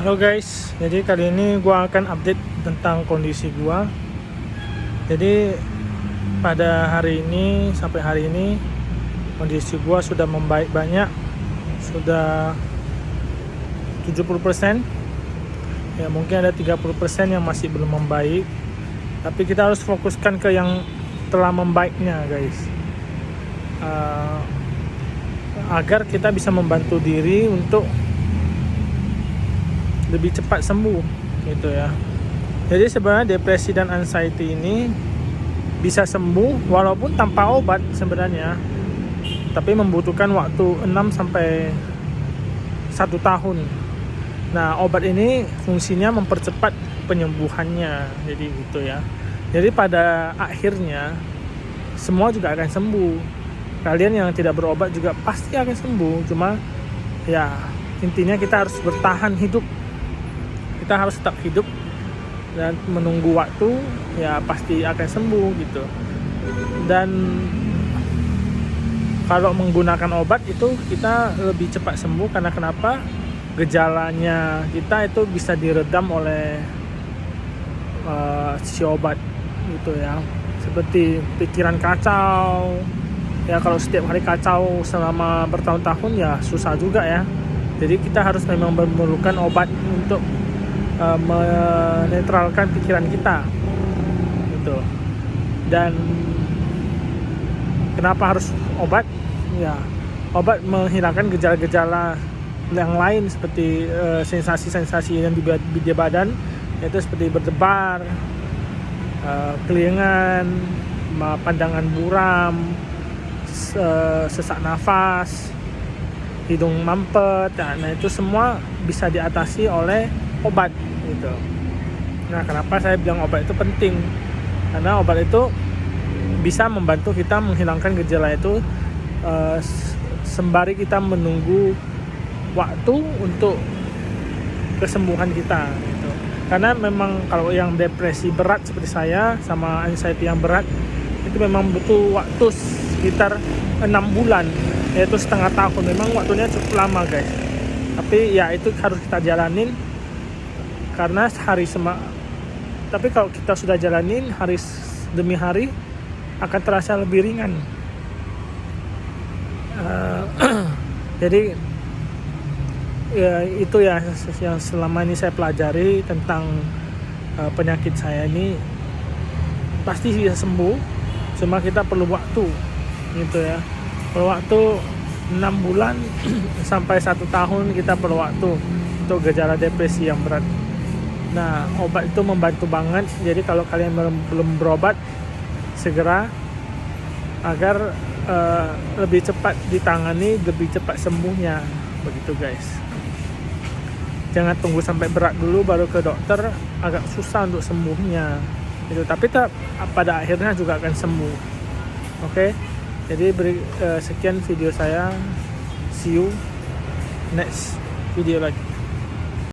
Halo guys, jadi kali ini gua akan update tentang kondisi gua. Jadi pada hari ini sampai hari ini kondisi gua sudah membaik banyak, sudah 70%. Ya mungkin ada 30% yang masih belum membaik, tapi kita harus fokuskan ke yang telah membaiknya guys, agar kita bisa membantu diri untuk lebih cepat sembuh gitu ya. Jadi sebenarnya depresi dan anxiety ini bisa sembuh walaupun tanpa obat sebenarnya, tapi membutuhkan waktu 6 sampai 1 tahun. Nah, obat ini fungsinya mempercepat penyembuhannya, jadi gitu ya. Jadi pada akhirnya semua juga akan sembuh. Kalian yang tidak berobat juga pasti akan sembuh, cuma ya intinya kita harus bertahan hidup. Kita harus tetap hidup dan menunggu waktu, ya pasti akan sembuh gitu. Dan kalau menggunakan obat itu kita lebih cepat sembuh, karena kenapa? Gejalanya kita itu bisa diredam oleh si obat gitu ya. Seperti pikiran kacau, ya kalau setiap hari kacau selama bertahun-tahun ya susah juga ya. Jadi kita harus memang memerlukan obat untuk menetralkan pikiran kita gitu. Dan kenapa harus obat? Ya, obat menghilangkan gejala-gejala yang lain seperti sensasi-sensasi yang di badan, yaitu seperti berdebar, kelingan, pandangan buram, sesak nafas, hidung mampet. Nah itu semua bisa diatasi oleh obat gitu. Nah, kenapa saya bilang obat itu penting? Karena obat itu bisa membantu kita menghilangkan gejala itu sembari kita menunggu waktu untuk kesembuhan kita gitu. Karena memang kalau yang depresi berat seperti saya sama anxiety yang berat itu memang butuh waktu sekitar 6 bulan, yaitu setengah tahun. Memang waktunya cukup lama guys, tapi ya itu harus kita jalanin. Karena tapi kalau kita sudah jalanin hari demi hari akan terasa lebih ringan. Jadi ya itu ya yang selama ini saya pelajari tentang penyakit saya ini. Pasti bisa sembuh, cuma kita perlu waktu gitu ya. Perlu waktu 6 bulan sampai 1 tahun kita perlu waktu untuk gejala depresi yang berat. Nah, obat itu membantu banget. Jadi kalau kalian belum berobat, segera agar lebih cepat ditangani, lebih cepat sembuhnya. Begitu guys. Jangan tunggu sampai berat dulu baru ke dokter, agak susah untuk sembuhnya. Itu, tapi pada akhirnya juga akan sembuh. Oke. Jadi sekian video saya. See you next video lagi.